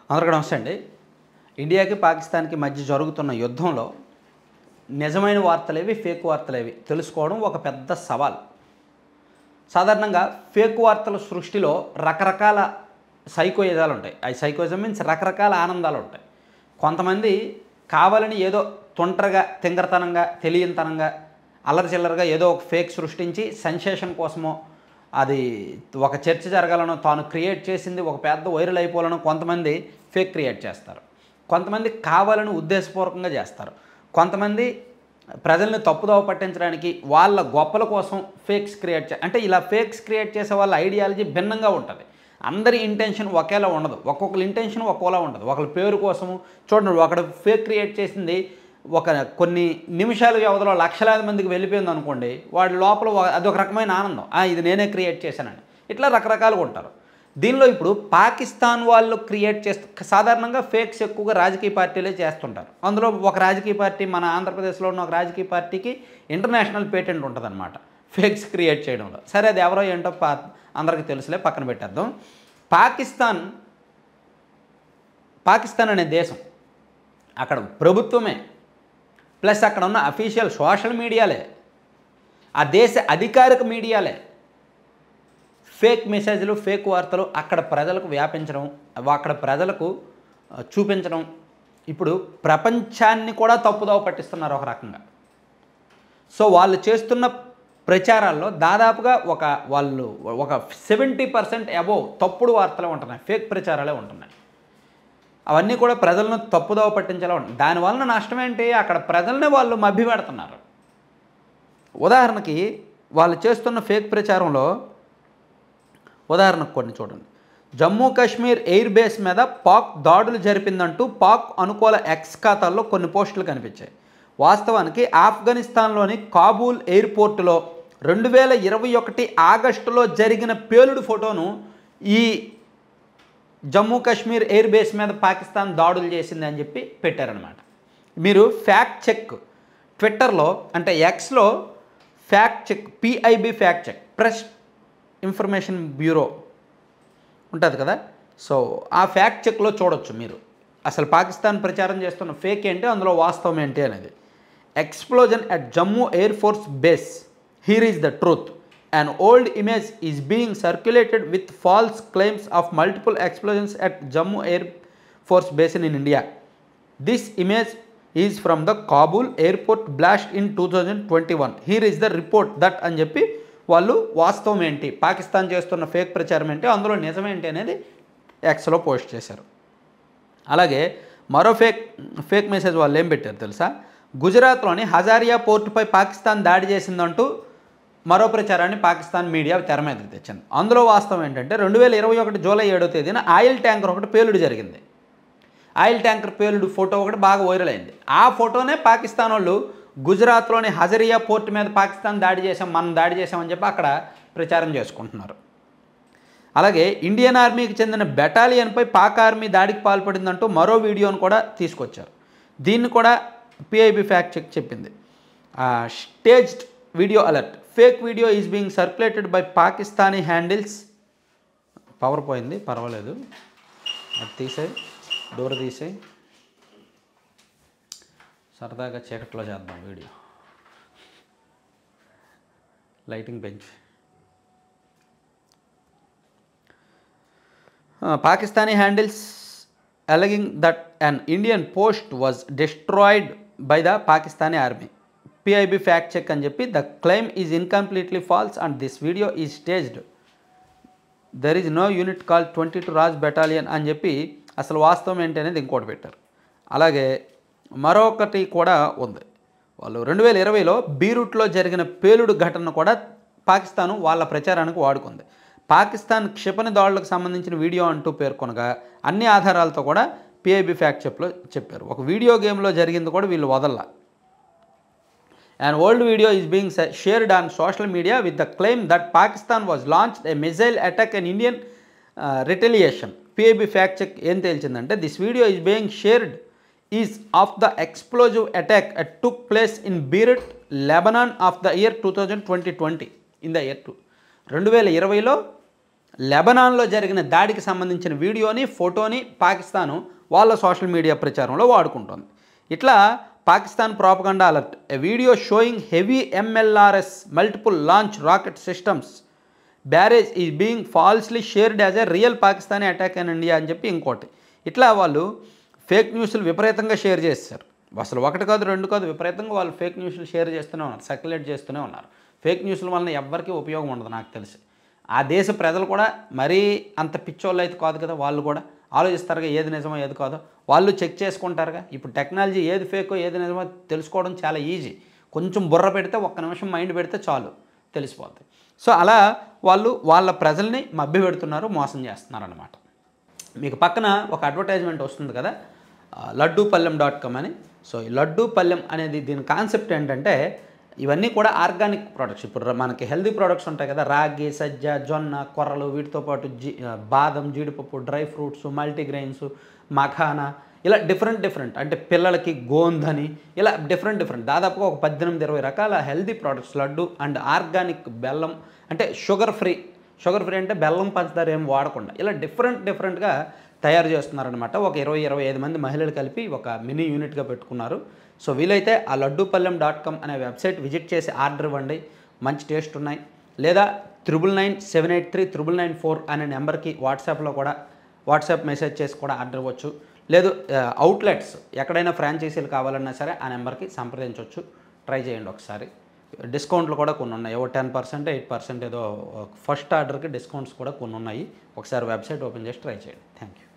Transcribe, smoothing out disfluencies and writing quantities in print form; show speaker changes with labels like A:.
A: అందరికీ నమస్తే అండి. ఇండియాకి పాకిస్తాన్కి మధ్య జరుగుతున్న యుద్ధంలో నిజమైన వార్తలేవి ఫేక్ వార్తలేవి తెలుసుకోవడం ఒక పెద్ద సవాల్. సాధారణంగా ఫేక్ వార్తల సృష్టిలో రకరకాల సైకోయిజాలు ఉంటాయి. ఆ సైకోయిజం మీన్స్ రకరకాల ఆనందాలు ఉంటాయి. కొంతమంది కావాలని ఏదో తొంటరగా తింగరతనంగా తెలియనితనంగా అల్లరి చిల్లరగా ఏదో ఒక ఫేక్ సృష్టించి సెన్సేషన్ కోసమో అది ఒక చర్చ జరగాలనో తాను క్రియేట్ చేసింది ఒక పెద్ద వైరల్ అయిపోవాలనో కొంతమంది ఫేక్ క్రియేట్ చేస్తారు. కొంతమంది కావాలని ఉద్దేశపూర్వకంగా చేస్తారు. కొంతమంది ప్రజల్ని తప్పుదోవ పట్టించడానికి వాళ్ళ గొప్పల కోసం ఫేక్స్ క్రియేట్ అంటే ఇలా ఫేక్స్ క్రియేట్ చేసే వాళ్ళ ఐడియాలజీ భిన్నంగా ఉంటుంది. అందరి ఇంటెన్షన్ ఒకేలా ఉండదు. ఒక్కొక్కరి ఇంటెన్షన్ ఒక్కోలా ఉంటుంది. ఒకరి పేరు కోసము చూడండి, ఒకడు ఫేక్ క్రియేట్ చేసింది ఒక కొన్ని నిమిషాల వ్యవధిలో లక్షలాది మందికి వెళ్ళిపోయింది అనుకోండి, వాడి లోపల అదొక రకమైన ఆనందం, ఇది నేనే క్రియేట్ చేశానని. ఇట్లా రకరకాలుగా ఉంటారు. దీనిలో ఇప్పుడు పాకిస్తాన్ వాళ్ళు క్రియేట్ సాధారణంగా ఫేక్స్ ఎక్కువగా రాజకీయ పార్టీలే చేస్తుంటారు. అందులో ఒక రాజకీయ పార్టీ మన ఆంధ్రప్రదేశ్లో ఉన్న ఒక రాజకీయ పార్టీకి ఇంటర్నేషనల్ పేటెంట్ ఉంటుందన్నమాట ఫేక్స్ క్రియేట్ చేయడంలో. సరే, అది ఎవరో ఏంటో అందరికీ తెలుసులే, పక్కన పెట్టేద్దాం. పాకిస్తాన్ అనే దేశం, అక్కడ ప్రభుత్వమే ప్లస్ అక్కడ ఉన్న అఫీషియల్ సోషల్ మీడియాలే, ఆ దేశ అధికారిక మీడియాలే ఫేక్ మెసేజ్లు ఫేక్ వార్తలు అక్కడ ప్రజలకు వ్యాపించడం, అక్కడ ప్రజలకు చూపించడం, ఇప్పుడు ప్రపంచాన్ని కూడా తప్పుదోవ పట్టిస్తున్నారు ఒక రకంగా. సో వాళ్ళు చేస్తున్న ప్రచారాల్లో దాదాపుగా వాళ్ళు ఒక 70% అబోవ్ తప్పుడు వార్తలే ఉంటున్నాయి, ఫేక్ ప్రచారాలే ఉంటున్నాయి. అవన్నీ కూడా ప్రజలను తప్పుదోవ పట్టించేలా ఉంటుంది. దానివలన నష్టం ఏంటి? అక్కడ ప్రజల్ని వాళ్ళు మభ్యపెడుతున్నారు. ఉదాహరణకి వాళ్ళు చేస్తున్న ఫేక్ ప్రచారంలో ఉదాహరణకు కొన్ని చూడండి. జమ్మూ కాశ్మీర్ ఎయిర్ బేస్ మీద పాక్ దాడులు జరిపిందంటూ పాక్ అనుకూల ఎక్స్ ఖాతాల్లో కొన్ని పోస్టులు కనిపించాయి. వాస్తవానికి ఆఫ్ఘనిస్తాన్లోని కాబూల్ ఎయిర్పోర్టులో 2021 ఆగస్టులో జరిగిన పేలుడు ఫోటోను ఈ జమ్మూ కాశ్మీర్ ఎయిర్ బేస్ మీద పాకిస్తాన్ దాడులు చేసింది అని చెప్పి పెట్టారనమాట. మీరు ఫ్యాక్ట్ చెక్ ట్విట్టర్లో అంటే ఎక్స్లో fact check PIB fact check press information bureau ఉంటుంది కదా, సో ఆ ఫ్యాక్ట్ చెక్లో చూడొచ్చు మీరు అసలు పాకిస్తాన్ ప్రచారం చేస్తున్న ఫేక్ ఏంటి, అందులో వాస్తవం ఏంటి అనేది. Explosion at Jammu air force base, here is the truth. An old image is being circulated with false claims of multiple explosions at Jammu Air Force Base in India. This image is from the Kabul airport blast in 2021. Here is the report that అని చెప్పి వాళ్ళు వాస్తవం ఏంటి, పాకిస్తాన్ చేస్తున్న fake ప్రచారం ఏంటి, అందులో నిజమేంటి అనేది ఎక్స్లో పోస్ట్ చేశారు. అలాగే మరో ఫేక్ మెసేజ్ వాళ్ళు ఏం పెట్టారు తెలుసా? గుజరాత్లోని హజారియా పోర్టుపై పాకిస్తాన్ దాడి చేసిందంటూ మరో ప్రచారాన్ని పాకిస్తాన్ మీడియా తెర మీదకి తెచ్చింది. అందులో వాస్తవం ఏంటంటే 2021 జూలై 7వ తేదీన ఆయిల్ ట్యాంకర్ ఒకటి పేలుడు జరిగింది. ఆయిల్ ట్యాంకర్ పేలుడు ఫోటో ఒకటి బాగా వైరల్ అయింది. ఆ ఫోటోనే పాకిస్తాన్ వాళ్ళు గుజరాత్లోని హజరియా పోర్టు మీద పాకిస్తాన్ దాడి చేసాం, మనం దాడి చేసామని చెప్పి అక్కడ ప్రచారం చేసుకుంటున్నారు. అలాగే ఇండియన్ ఆర్మీకి చెందిన బెటాలియన్పై పాక్ ఆర్మీ దాడికి పాల్పడిందంటూ మరో వీడియోను కూడా తీసుకొచ్చారు. దీన్ని కూడా PIB ఫ్యాక్ట్ చెక్ చెప్పింది. Staged video alert, fake video is being circulated by Pakistani handles. Power పోయింది, పర్వాలేదు, అది తీసే దూర తీసే, సరదాగా చీకట్లో చేద్దాం వీడియో, లైటింగ్ పెంచి. Pakistani handles alleging that an Indian post was destroyed by the Pakistani army. PIB fact check అని చెప్పి the claim is incompletely false and this video is staged. There is no unit called 22 Raj Battalion అని చెప్పి అసలు వాస్తవం ఏంటి అనేది ఇంకోటి పెట్టారు. అలాగే మరొకటి కూడా ఉంది. వాళ్ళు 2020లో బీరూట్లో జరిగిన పేలుడు ఘటనను కూడా పాకిస్తాను వాళ్ళ ప్రచారానికి వాడుకుంది. పాకిస్తాన్ క్షిపణి దాడులకు సంబంధించిన వీడియో అంటూ పేర్కొనగా అన్ని ఆధారాలతో కూడా PIB ఫ్యాక్ట్ చెక్లో చెప్పారు. ఒక వీడియో గేమ్లో జరిగింది కూడా వీళ్ళు వదల్లా. An old video is being shared on social media with the claim that Pakistan was launched a missile attack in Indian retaliation. PIB fact check ఏం తేల్చిందంటే this video is being shared is of the explosive attack that took place in Beirut, Lebanon of the year 2020. In the year 2020లో లెబనాన్లో జరిగిన దాడికి సంబంధించిన వీడియోని, ఫోటోని పాకిస్తాను వాళ్ళ social media ప్రచారంలో వాడుకుంటోంది. ఇట్లా Pakistan propaganda alert, a video showing heavy MLRS multiple launch rocket systems barrage is being falsely shared as a real Pakistani attack in India అని చెప్పి ఇంకోటి. ఇట్లా వాళ్ళు ఫేక్ న్యూస్లు విపరీతంగా షేర్ చేస్తారు. అసలు ఒకటి కాదు, రెండు కాదు, విపరీతంగా వాళ్ళు ఫేక్ న్యూస్లు షేర్ చేస్తూనే ఉన్నారు, సర్క్యులేట్ చేస్తూనే ఉన్నారు. ఫేక్ న్యూస్ల వలన ఎవ్వరికీ ఉపయోగం ఉండదు నాకు తెలిసి. ఆ దేశ ప్రజలు కూడా మరీ అంత పిచ్చోళ్ళు అయితే కాదు కదా, వాళ్ళు కూడా ఆలోచిస్తారుగా ఏది నిజమో ఏది కాదో, వాళ్ళు చెక్ చేసుకుంటారుగా. ఇప్పుడు టెక్నాలజీ ఏది ఫేకో ఏది నిజమో తెలుసుకోవడం చాలా ఈజీ. కొంచెం బుర్ర పెడితే, ఒక్క నిమిషం మైండ్ పెడితే చాలు తెలిసిపోతుంది. సో అలా వాళ్ళు వాళ్ళ ప్రజల్ని మభ్యపెడుతున్నారు, మోసం చేస్తున్నారు అన్నమాట. మీకు పక్కన ఒక అడ్వర్టైజ్మెంట్ వస్తుంది కదా, లడ్డూపల్లెం.com అని. సో ఈ లడ్డూపల్లెం అనేది దీని కాన్సెప్ట్ ఏంటంటే, ఇవన్నీ కూడా ఆర్గానిక్ ప్రొడక్ట్స్. ఇప్పుడు మనకి హెల్దీ ప్రొడక్ట్స్ ఉంటాయి కదా, రాగి, సజ్జ, జొన్న, కొర్రలు, వీటితో పాటు బాదం, జీడిపప్పు, డ్రై ఫ్రూట్స్, మల్టీగ్రెయిన్స్, మఖానా, ఇలా డిఫరెంట్ అంటే పిల్లలకి గోందని, ఇలా డిఫరెంట్ దాదాపుగా ఒక 18-20 రకాల healthy products. Laddu and organic బెల్లం, అంటే షుగర్ ఫ్రీ అంటే బెల్లం, పంచదార ఏం వాడకుండా ఇలా డిఫరెంట్గా తయారు చేస్తున్నారనమాట. ఒక 20-25 మంది మహిళలు కలిపి ఒక మినీ యూనిట్గా పెట్టుకున్నారు. సో వీలైతే ఆ లడ్డూపల్లెం.com అనే వెబ్సైట్ విజిట్ చేసి ఆర్డర్ ఇవ్వండి, మంచి టేస్ట్ ఉన్నాయి. లేదా 9997839994 అనే నెంబర్కి వాట్సాప్ మెసేజ్ చేసి కూడా ఆర్డర్ ఇవ్వచ్చు. లేదు అవుట్లెట్స్ ఎక్కడైనా ఫ్రాంచైజీలు కావాలన్నా సరే ఆ నెంబర్కి సంప్రదించవచ్చు. ట్రై చేయండి ఒకసారి. డిస్కౌంట్లు కూడా కొన్ని ఉన్నాయి, 10%, 8% ఏదో ఫస్ట్ ఆర్డర్కి డిస్కౌంట్స్ కూడా కొన్ని ఉన్నాయి. ఒకసారి వెబ్సైట్ ఓపెన్ చేసి ట్రై చేయండి. Thank you.